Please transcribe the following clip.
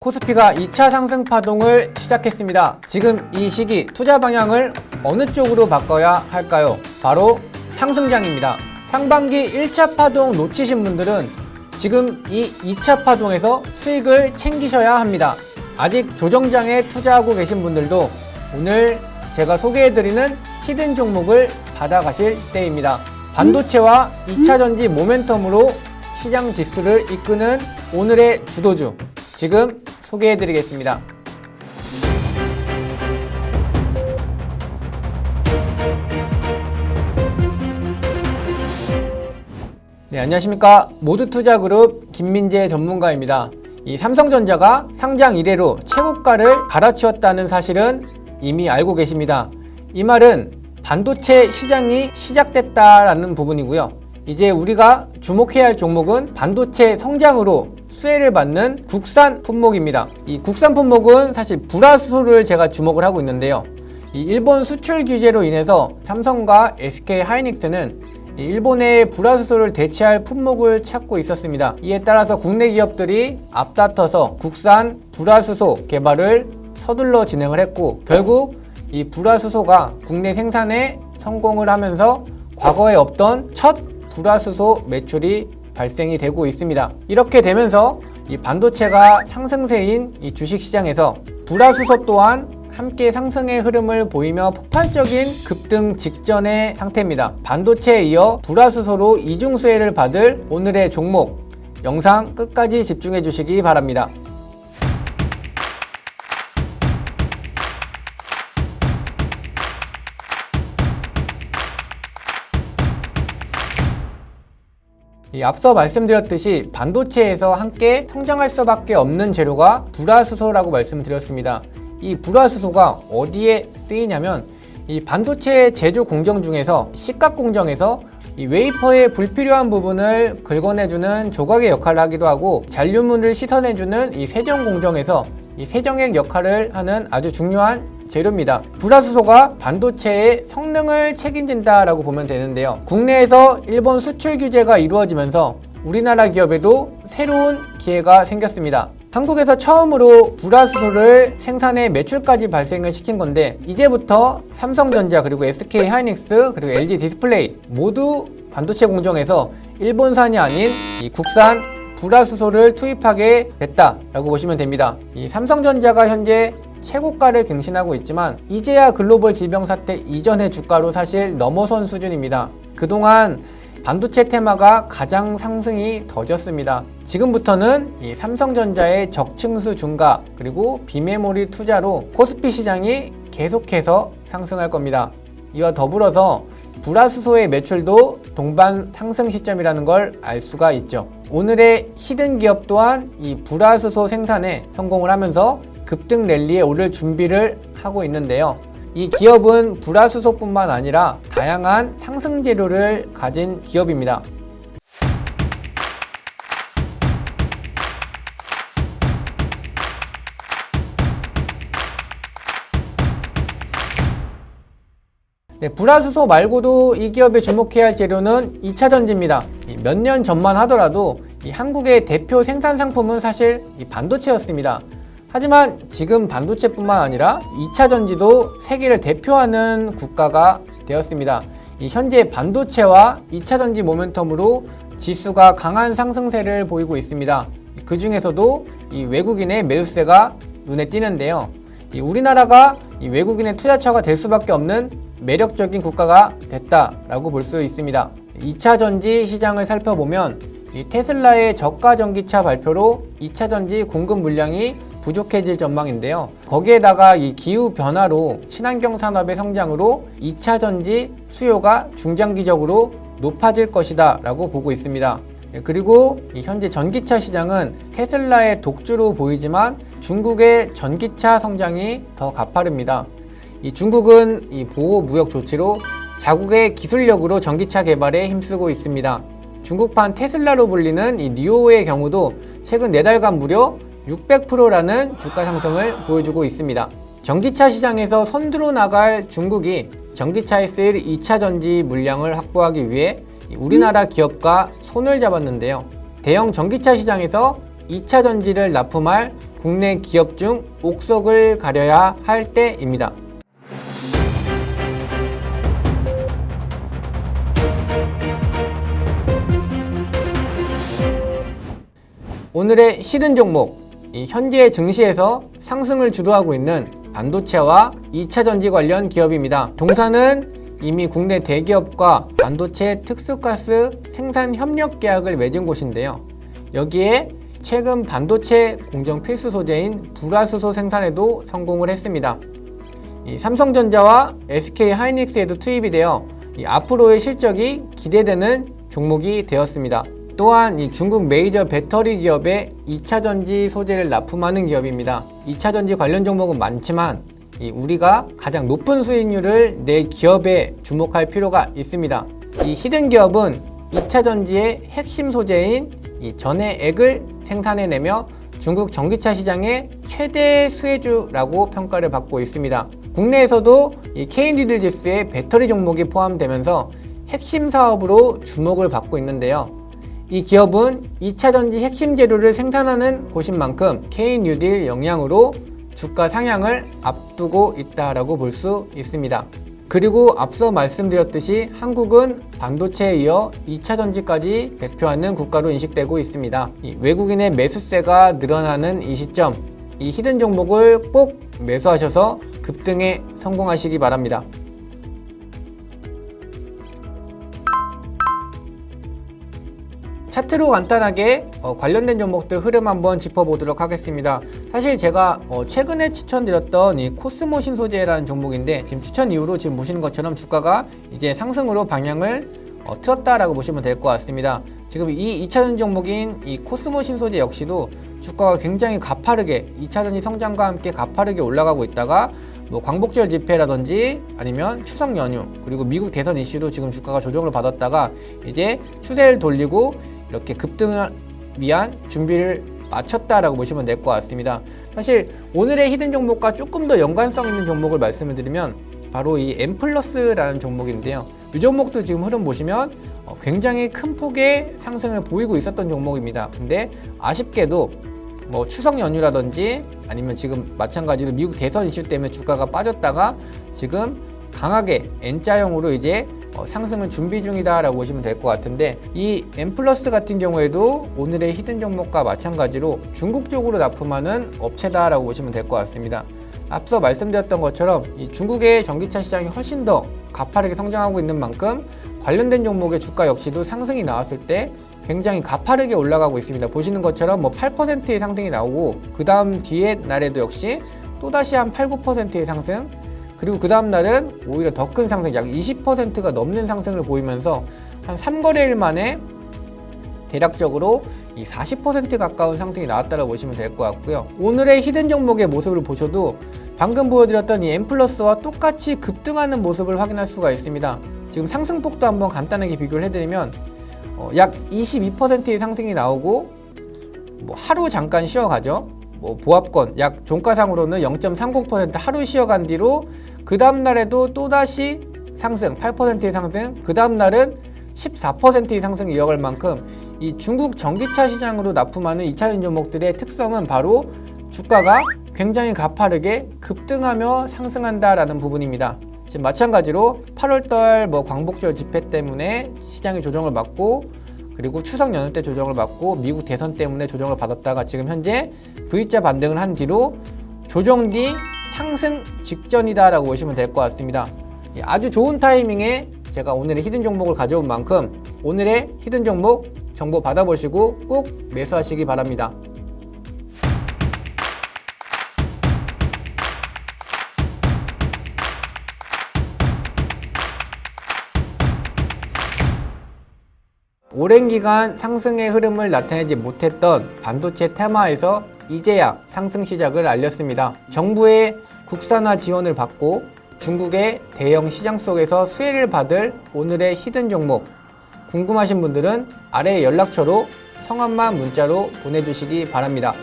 코스피가 2차 상승 파동을 시작했습니다. 지금 이 시기 투자 방향을 어느 쪽으로 바꿔야 할까요? 바로 상승장입니다. 상반기 1차 파동 놓치신 분들은 지금 이 2차 파동에서 수익을 챙기셔야 합니다. 아직 조정장에 투자하고 계신 분들도 오늘 제가 소개해드리는 히든 종목을 받아가실 때입니다. 반도체와 2차전지 모멘텀으로 시장 지수를 이끄는 오늘의 주도주 지금 소개해드리겠습니다. 네, 안녕하십니까. 모두투자그룹 김민재 전문가입니다. 이 삼성전자가 상장 이래로 최고가를 갈아치웠다는 사실은 이미 알고 계십니다. 이 말은 반도체 시장이 시작됐다라는 부분이고요. 이제 우리가 주목해야 할 종목은 반도체 성장으로 수혜를 받는 국산 품목입니다. 이 국산 품목은 사실 불화수소를 제가 주목을 하고 있는데요. 이 일본 수출 규제로 인해서 삼성과 SK 하이닉스는 일본의 불화수소를 대체할 품목을 찾고 있었습니다. 이에 따라서 국내 기업들이 앞다퉈서 국산 불화수소 개발을 서둘러 진행을 했고, 결국 이 불화수소가 국내 생산에 성공을 하면서 과거에 없던 첫 불화수소 매출이 발생이 되고 있습니다. 이렇게 되면서 이 반도체가 상승세인 이 주식시장에서 불화수소 또한 함께 상승의 흐름을 보이며 폭발적인 급등 직전의 상태입니다. 반도체에 이어 불화수소로 이중수혜를 받을 오늘의 종목, 영상 끝까지 집중해 주시기 바랍니다. 앞서 말씀드렸듯이 반도체에서 함께 성장할 수밖에 없는 재료가 불화수소라고 말씀드렸습니다. 이 불화수소가 어디에 쓰이냐면 이 반도체 제조 공정 중에서 식각 공정에서 이 웨이퍼의 불필요한 부분을 긁어내주는 조각의 역할을 하기도 하고, 잔류물을 씻어내주는 이 세정 공정에서 이 세정액 역할을 하는 아주 중요한 재료입니다. 불화수소가 반도체의 성능을 책임진다라고 보면 되는데요. 국내에서 일본 수출 규제가 이루어지면서 우리나라 기업에도 새로운 기회가 생겼습니다. 한국에서 처음으로 불화수소를 생산해 매출까지 발생을 시킨 건데, 이제부터 삼성전자 그리고 SK 하이닉스 그리고 LG 디스플레이 모두 반도체 공정에서 일본산이 아닌 이 국산 불화수소를 투입하게 됐다라고 보시면 됩니다. 이 삼성전자가 현재 최고가를 갱신하고 있지만 이제야 글로벌 질병 사태 이전의 주가로 사실 넘어선 수준입니다. 그동안 반도체 테마가 가장 상승이 더뎠습니다. 지금부터는 이 삼성전자의 적층수 증가 그리고 비메모리 투자로 코스피 시장이 계속해서 상승할 겁니다. 이와 더불어서 불화수소의 매출도 동반 상승 시점이라는 걸 알 수가 있죠. 오늘의 히든 기업 또한 이 불화수소 생산에 성공을 하면서 급등 랠리에 오를 준비를 하고 있는데요. 이 기업은 불화수소뿐만 아니라 다양한 상승 재료를 가진 기업입니다. 네, 불화수소 말고도 이 기업에 주목해야 할 재료는 2차전지입니다. 몇 년 전만 하더라도 이 한국의 대표 생산 상품은 사실 이 반도체였습니다. 하지만 지금 반도체뿐만 아니라 2차전지도 세계를 대표하는 국가가 되었습니다. 현재 반도체와 2차전지 모멘텀으로 지수가 강한 상승세를 보이고 있습니다. 그 중에서도 이 외국인의 매수세가 눈에 띄는데요. 우리나라가 이 외국인의 투자처가 될 수밖에 없는 매력적인 국가가 됐다라고 볼 수 있습니다. 2차전지 시장을 살펴보면 이 테슬라의 저가 전기차 발표로 2차전지 공급 물량이 부족해질 전망인데요. 거기에다가 이 기후 변화로 친환경 산업의 성장으로 2차전지 수요가 중장기적으로 높아질 것이다 라고 보고 있습니다. 그리고 현재 전기차 시장은 테슬라의 독주로 보이지만 중국의 전기차 성장이 더 가파릅니다. 중국은 이 보호 무역 조치로 자국의 기술력으로 전기차 개발에 힘쓰고 있습니다. 중국판 테슬라로 불리는 이 니오의 경우도 최근 4달간 무려 600%라는 주가 상승을 보여주고 있습니다. 전기차 시장에서 선두로 나갈 중국이 전기차에 쓰일 2차전지 물량을 확보하기 위해 우리나라 기업과 손을 잡았는데요. 대형 전기차 시장에서 2차 전지를 납품할 국내 기업 중 옥석을 가려야 할 때입니다. 오늘의 히든 종목, 현재 증시에서 상승을 주도하고 있는 반도체와 2차전지 관련 기업입니다. 동사는 이미 국내 대기업과 반도체 특수가스 생산 협력 계약을 맺은 곳인데요. 여기에 최근 반도체 공정 필수 소재인 불화수소 생산에도 성공을 했습니다. 삼성전자와 SK하이닉스에도 투입이 되어 앞으로의 실적이 기대되는 종목이 되었습니다. 또한 중국 메이저 배터리 기업의 2차전지 소재를 납품하는 기업입니다. 2차전지 관련 종목은 많지만 우리가 가장 높은 수익률을 낼 기업에 주목할 필요가 있습니다. 이 히든 기업은 2차전지의 핵심 소재인 전해액을 생산해내며 중국 전기차 시장의 최대 수혜주라고 평가를 받고 있습니다. 국내에서도 K니들지수의 배터리 종목이 포함되면서 핵심 사업으로 주목을 받고 있는데요. 이 기업은 2차전지 핵심 재료를 생산하는 곳인 만큼 K뉴딜 영향으로 주가 상향을 앞두고 있다라고 볼 수 있습니다. 그리고 앞서 말씀드렸듯이 한국은 반도체에 이어 2차전지까지 배표하는 국가로 인식되고 있습니다. 외국인의 매수세가 늘어나는 이 시점, 이 히든 종목을 꼭 매수하셔서 급등에 성공하시기 바랍니다. 차트로 간단하게 관련된 종목들 흐름 한번 짚어보도록 하겠습니다. 사실 제가 최근에 추천드렸던 이 코스모 신소재라는 종목인데 지금 추천 이후로 지금 보시는 것처럼 주가가 이제 상승으로 방향을 틀었다라고 보시면 될 것 같습니다. 지금 이 2차전지 종목인 이 코스모 신소재 역시도 주가가 굉장히 가파르게 2차전지 성장과 함께 가파르게 올라가고 있다가 뭐 광복절 집회라든지 아니면 추석 연휴 그리고 미국 대선 이슈로 지금 주가가 조정을 받았다가 이제 추세를 돌리고 이렇게 급등을 위한 준비를 마쳤다라고 보시면 될 것 같습니다. 사실 오늘의 히든 종목과 조금 더 연관성 있는 종목을 말씀을 드리면 바로 이 M+라는 종목인데요. 이 종목도 지금 흐름 보시면 굉장히 큰 폭의 상승을 보이고 있었던 종목입니다. 근데 아쉽게도 뭐 추석 연휴라든지 아니면 지금 마찬가지로 미국 대선 이슈 때문에 주가가 빠졌다가 지금 강하게 N자형으로 이제 상승을 준비 중이다 라고 보시면 될 것 같은데 이 M+ 같은 경우에도 오늘의 히든 종목과 마찬가지로 중국 쪽으로 납품하는 업체다 라고 보시면 될 것 같습니다. 앞서 말씀드렸던 것처럼 이 중국의 전기차 시장이 훨씬 더 가파르게 성장하고 있는 만큼 관련된 종목의 주가 역시도 상승이 나왔을 때 굉장히 가파르게 올라가고 있습니다. 보시는 것처럼 뭐 8%의 상승이 나오고 그 다음 뒤에 날에도 역시 또다시 한 8, 9%의 상승 그리고 그 다음 날은 오히려 더 큰 상승 약 20%가 넘는 상승을 보이면서 한 3거래일 만에 대략적으로 이 40% 가까운 상승이 나왔다고 보시면 될 것 같고요. 오늘의 히든 종목의 모습을 보셔도 방금 보여드렸던 이 M+와 똑같이 급등하는 모습을 확인할 수가 있습니다. 지금 상승폭도 한번 간단하게 비교를 해드리면 약 22%의 상승이 나오고 뭐 하루 잠깐 쉬어가죠. 뭐 보합권 약 종가상으로는 0.30% 하루 쉬어간 뒤로 그 다음 날에도 또다시 상승 8%의 상승 그 다음 날은 14%의 상승을 이어갈 만큼 이 중국 전기차 시장으로 납품하는 2차전지 종목들의 특성은 바로 주가가 굉장히 가파르게 급등하며 상승한다라는 부분입니다. 지금 마찬가지로 8월달 뭐 광복절 집회 때문에 시장이 조정을 받고 그리고 추석 연휴 때 조정을 받고 미국 대선 때문에 조정을 받았다가 지금 현재 V자 반등을 한 뒤로 조정 뒤 상승 직전이다 라고 보시면 될 것 같습니다. 아주 좋은 타이밍에 제가 오늘의 히든 종목을 가져온 만큼 오늘의 히든 종목 정보 받아보시고 꼭 매수하시기 바랍니다. 오랜 기간 상승의 흐름을 나타내지 못했던 반도체 테마에서 이제야 상승 시작을 알렸습니다. 정부의 국산화 지원을 받고 중국의 대형 시장 속에서 수혜를 받을 오늘의 히든 종목 궁금하신 분들은 아래 연락처로 성함만 문자로 보내주시기 바랍니다.